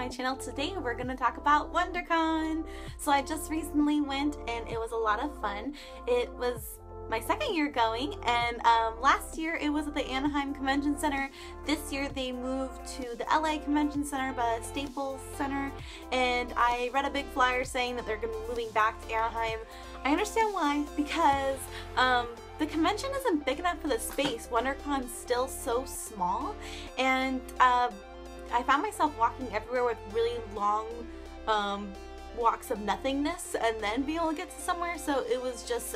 my channel. Today we're gonna talk about Wondercon. So I just recently went and it was a lot of fun. It was my second year going, and last year it was at the Anaheim Convention Center. This year they moved to the LA Convention Center by Staples Center, and I read a big flyer saying that they're gonna be moving back to Anaheim. I understand why, because the convention isn't big enough for the space. WonderCon's still so small, and I found myself walking everywhere with really long walks of nothingness and then being able to get to somewhere, so it was just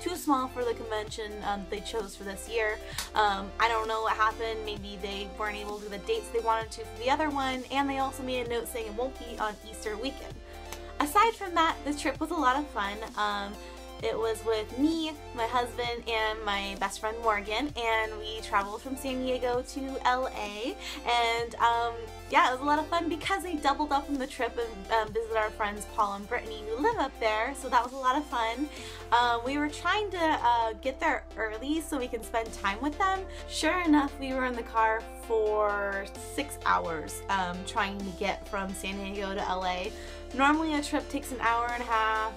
too small for the convention they chose for this year. I don't know what happened. Maybe they weren't able to do the dates they wanted to for the other one, and they also made a note saying it won't be on Easter weekend. Aside from that, the trip was a lot of fun. It was with me, my husband, and my best friend Morgan, and we traveled from San Diego to LA, and yeah, it was a lot of fun because they doubled up on the trip and visited our friends Paul and Brittany who live up there, so that was a lot of fun. We were trying to get there early so we can spend time with them. Sure enough, we were in the car for 6 hours trying to get from San Diego to LA. Normally a trip takes an hour and a half,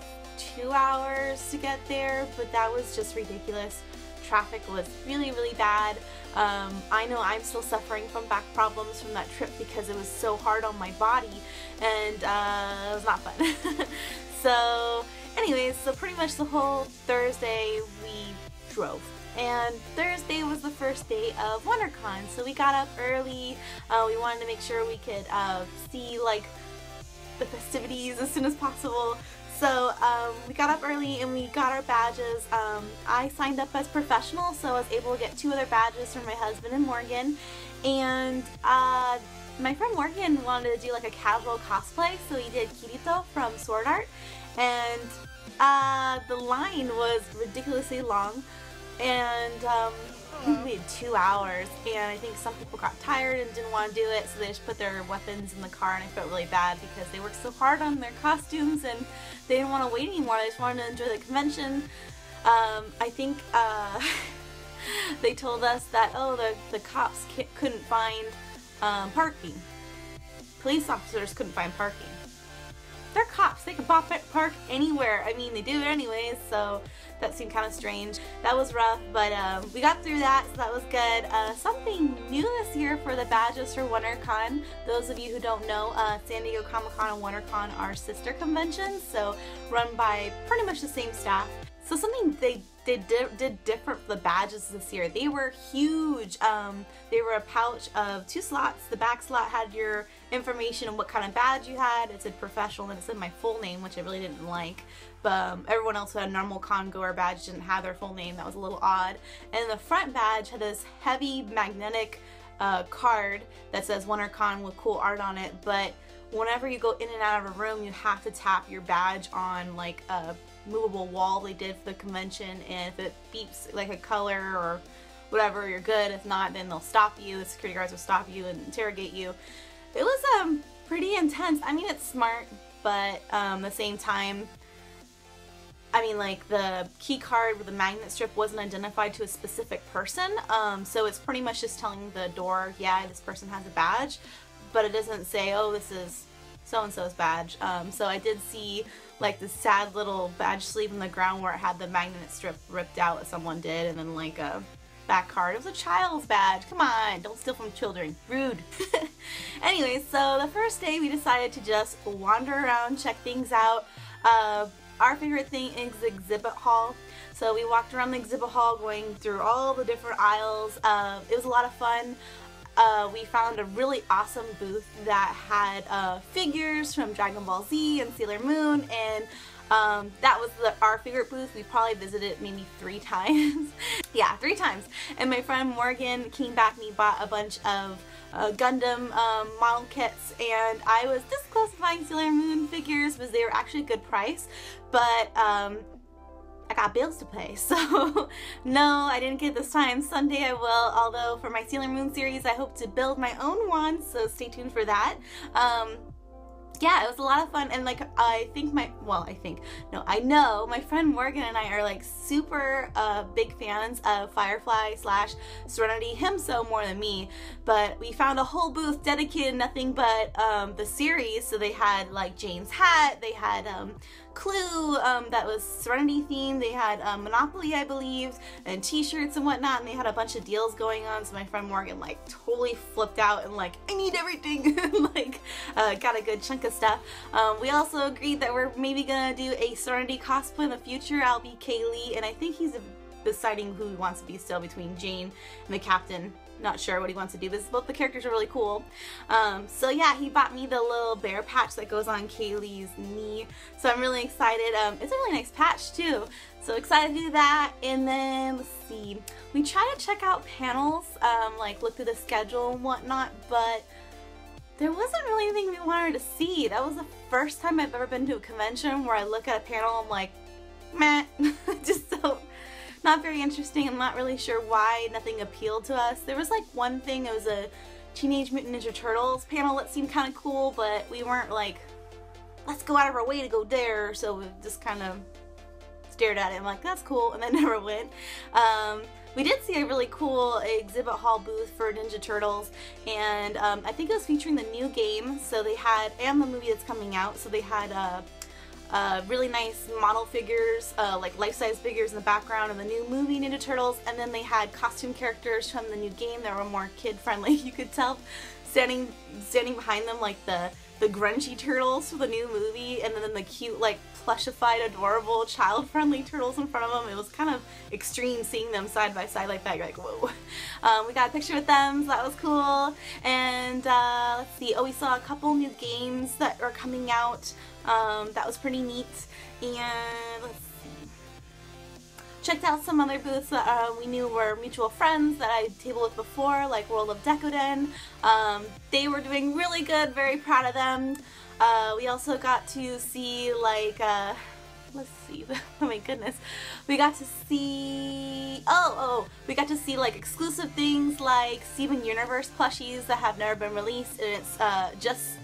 2 hours to get there, but that was just ridiculous. Traffic was really bad. I know I'm still suffering from back problems from that trip because it was so hard on my body, and it was not fun. So anyways, so pretty much the whole Thursday we drove. And Thursday was the first day of WonderCon, so we got up early. We wanted to make sure we could see like the festivities as soon as possible. So we got up early and we got our badges. I signed up as professional, so I was able to get 2 other badges from my husband and Morgan. And my friend Morgan wanted to do like a Kasbo cosplay, so he did Kirito from Sword Art. And the line was ridiculously long, and we waited 2 hours, and I think some people got tired and didn't want to do it, so they just put their weapons in the car, and I felt really bad because they worked so hard on their costumes and they didn't want to wait anymore. They just wanted to enjoy the convention. I think they told us that, oh, the cops couldn't find parking. Police officers couldn't find parking. They're cops, they can park anywhere. I mean, they do it anyways, so that seemed kind of strange. That was rough, but we got through that, so that was good. Something new this year for the badges for WonderCon. Those of you who don't know, San Diego Comic-Con and WonderCon are sister conventions, so run by pretty much the same staff. So something they did different for the badges this year. They were huge. They were a pouch of 2 slots. The back slot had your information on what kind of badge you had. It said professional, and it said my full name, which I really didn't like. But everyone else who had a normal con-goer badge didn't have their full name. That was a little odd. And the front badge had this heavy magnetic card that says WonderCon with cool art on it, but whenever you go in and out of a room, you have to tap your badge on like a movable wall they did for the convention, and if it beeps like a color or whatever, you're good. If not, then they'll stop you. The security guards will stop you and interrogate you. It was pretty intense. I mean, it's smart, but at the same time, I mean, like, the key card with the magnet strip wasn't identified to a specific person, so it's pretty much just telling the door, yeah, this person has a badge, but it doesn't say, oh, this is so-and-so's badge. So I did see like this sad little badge sleeve in the ground where it had the magnet strip ripped out, someone did, and then like a back card. It was a child's badge. Come on, don't steal from children. Rude. Anyways, so the first day we decided to just wander around, check things out. Our favorite thing is the exhibit hall. So we walked around the exhibit hall going through all the different aisles. It was a lot of fun. We found a really awesome booth that had figures from Dragon Ball Z and Sailor Moon, and that was our favorite booth. We probably visited maybe 3 times. Yeah, 3 times. And my friend Morgan came back and he bought a bunch of Gundam model kits, and I was this close to buying Sailor Moon figures because they were actually a good price, but I got bills to pay, so no, I didn't get it this time. Someday I will, although for my Sailor Moon series I hope to build my own one, so stay tuned for that. yeah, it was a lot of fun, and like I know my friend Morgan and I are like super big fans of Firefly / Serenity, him so more than me, but we found a whole booth dedicated nothing but the series. So they had like Jane's hat, they had Clue that was Serenity themed, they had Monopoly, I believe, and t-shirts and whatnot, and they had a bunch of deals going on. So my friend Morgan like totally flipped out and like, I need everything. Like got a good chunk of stuff. We also agreed that we're maybe gonna do a Serenity cosplay in the future. I'll be Kaylee, and I think he's deciding who he wants to be still between Jane and the Captain. Not sure what he wants to do, but both the characters are really cool. So yeah, he bought me the little bear patch that goes on Kaylee's knee, so I'm really excited. It's a really nice patch too, so excited to do that. And then let's see, we try to check out panels, like look through the schedule and whatnot, but there wasn't really anything we wanted to see. That was the first time I've ever been to a convention where I look at a panel, I'm like, meh, just so not very interesting. I'm not really sure why nothing appealed to us. There was like one thing, it was a Teenage Mutant Ninja Turtles panel that seemed kind of cool, but we weren't like, let's go out of our way to go there, so we just kind of stared at it. I'm like, that's cool, and then never went. We did see a really cool exhibit hall booth for Ninja Turtles, and I think it was featuring the new game, so they had, and the movie that's coming out, so they had really nice model figures, like life-size figures in the background of the new movie Ninja Turtles, and then they had costume characters from the new game that were more kid-friendly. You could tell standing behind them like the grungy turtles for the new movie, and then the cute like plushified adorable child-friendly turtles in front of them. It was kind of extreme seeing them side by side like that. You're like, whoa. We got a picture with them, so that was cool. And let's see, we saw a couple new games that are coming out. That was pretty neat. And let's see, checked out some other booths that we knew were mutual friends that I tabled with before, like World of Decoden. They were doing really good, very proud of them. We also got to see like, let's see, oh my goodness, we got to see, we got to see like exclusive things like Steven Universe plushies that have never been released, and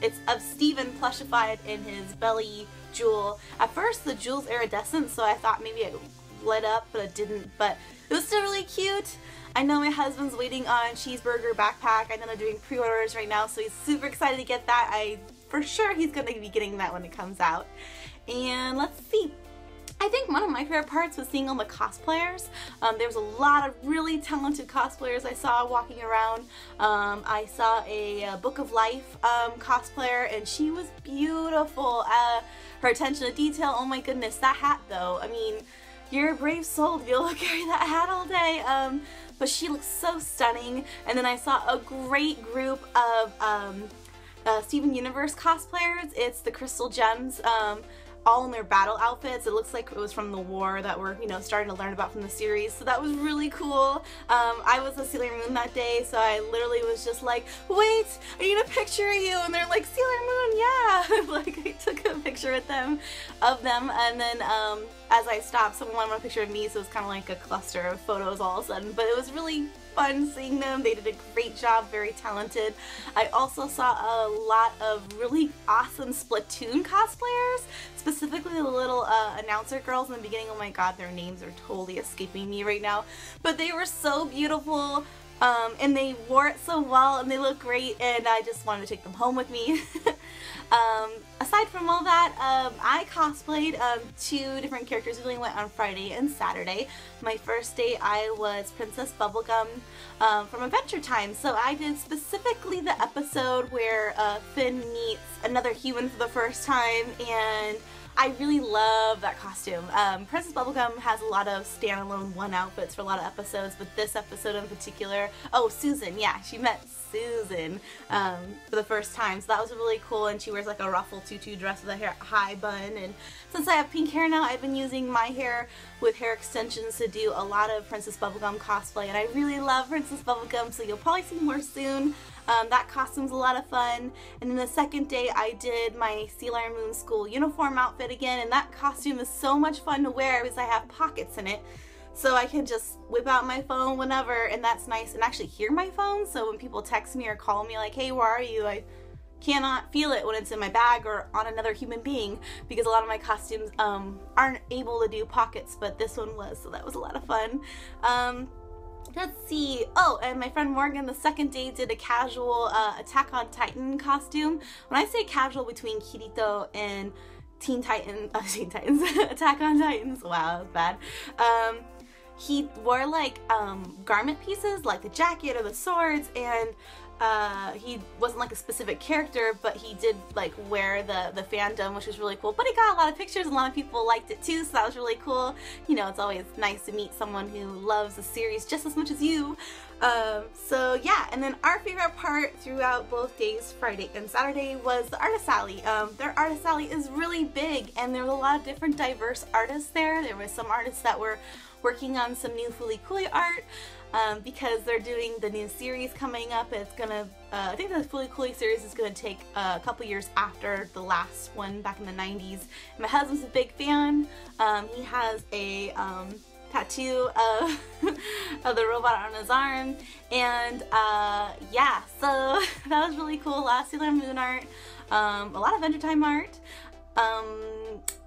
it's of Steven plushified in his belly jewel. At first the jewel's iridescent, so I thought maybe it lit up, but it didn't, but it was still really cute. I know my husband's waiting on Cheeseburger backpack. I know they're doing pre-orders right now, so he's super excited to get that. For sure he's going to be getting that when it comes out. And let's see, I think one of my favorite parts was seeing all the cosplayers. There was a lot of really talented cosplayers I saw walking around. I saw a Book of Life cosplayer, and she was beautiful. Her attention to detail, oh my goodness, that hat though, I mean, you're a brave soul to be able to carry that hat all day. But she looks so stunning. And then I saw a great group of Steven Universe cosplayers. It's the Crystal Gems, all in their battle outfits. It looks like it was from the war that we're, you know, starting to learn about from the series. So that was really cool. I was a Sailor Moon that day, so I literally was just like, wait, I need a picture of you. And they're like, Sailor Moon, yeah. Like, I took a picture with them, and then as I stopped, someone wanted a picture of me, so it was kind of like a cluster of photos all of a sudden. But it was really fun seeing them. They did a great job, very talented. I also saw a lot of really awesome Splatoon cosplayers, specifically the little announcer girls in the beginning. Oh my god, their names are totally escaping me right now, but they were so beautiful, and they wore it so well, and they look great, and I just wanted to take them home with me. Aside from all that, I cosplayed 2 different characters. We only went on Friday and Saturday. My first day I was Princess Bubblegum from Adventure Time. So I did specifically the episode where Finn meets another human for the first time, and I really love that costume. Princess Bubblegum has a lot of standalone one outfits for a lot of episodes, but this episode in particular, oh, Susan, yeah, she met Susan for the first time, so that was really cool. And she wears like a ruffle tutu dress with a high bun, and since I have pink hair now, I've been using my hair with hair extensions to do a lot of Princess Bubblegum cosplay, and I really love Princess Bubblegum, so you'll probably see more soon. That costume's a lot of fun. And then the second day I did my Sailor Moon school uniform outfit again, and that costume is so much fun to wear because I have pockets in it. So I can just whip out my phone whenever, and that's nice, and actually hear my phone, so when people text me or call me like, hey, where are you? I cannot feel it when it's in my bag or on another human being, because a lot of my costumes aren't able to do pockets, but this one was, so that was a lot of fun. Let's see. Oh, and my friend Morgan the second day did a casual Attack on Titan costume. When I say casual, between Kirito and Teen Titans, Attack on Titans. Wow, that was bad. He wore like garment pieces, like the jacket or the swords, and he wasn't like a specific character, but he did like wear the fandom, which was really cool. But he got a lot of pictures and a lot of people liked it too, so that was really cool. You know, it's always nice to meet someone who loves the series just as much as you. So yeah, and then our favorite part throughout both days, Friday and Saturday, was the artist alley. Their artist alley is really big, and there was a lot of different diverse artists there. There was some artists that were working on some new Fooly Cooly art, because they're doing the new series coming up. It's gonna, I think the Fooly Cooly series is gonna take a couple years after the last one back in the 90s. My husband's a big fan. He has a tattoo of, of the robot on his arm, and yeah, so that was really cool. A lot of Sailor Moon art, a lot of Entertime art,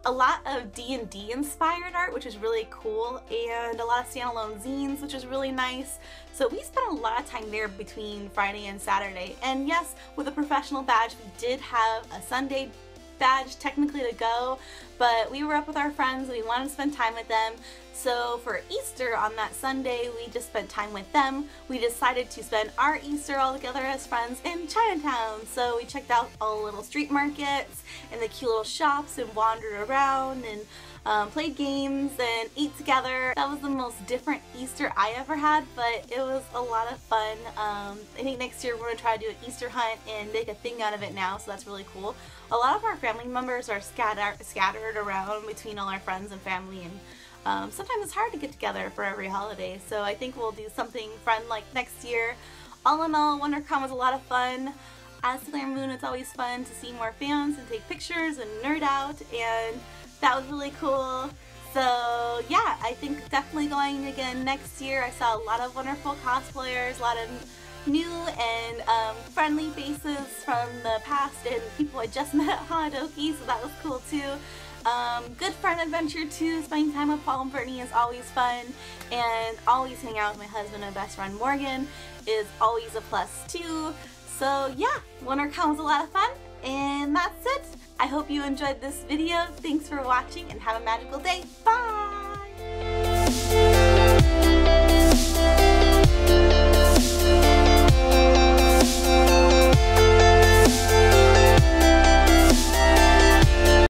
a lot of D&D inspired art, which is really cool, and a lot of standalone zines, which is really nice. So we spent a lot of time there between Friday and Saturday. And yes, with a professional badge, we did have a Sunday badge technically to go, but we were up with our friends, we wanted to spend time with them. So for Easter on that Sunday, we just spent time with them. We decided to spend our Easter all together as friends in Chinatown. So we checked out all the little street markets and the cute little shops and wandered around and played games and ate together. That was the most different Easter I ever had, but it was a lot of fun. I think next year we're going to try to do an Easter hunt and make a thing out of it now, so that's really cool. A lot of our family members are scattered around between all our friends and family, and sometimes it's hard to get together for every holiday, so I think we'll do something fun like next year. All in all, Wondercon was a lot of fun. As Sailor Moon, it's always fun to see more fans and take pictures and nerd out, and that was really cool. So yeah, I think definitely going again next year. I saw a lot of wonderful cosplayers, a lot of new and friendly faces from the past, and people I just met at Hanadoki, so that was cool too. Good friend adventure too. Spending time with Paul and Brittany is always fun, and always hang out with my husband and best friend Morgan is always a plus too. So yeah, Wondercon was a lot of fun, and that's it. I hope you enjoyed this video. Thanks for watching and have a magical day. Bye!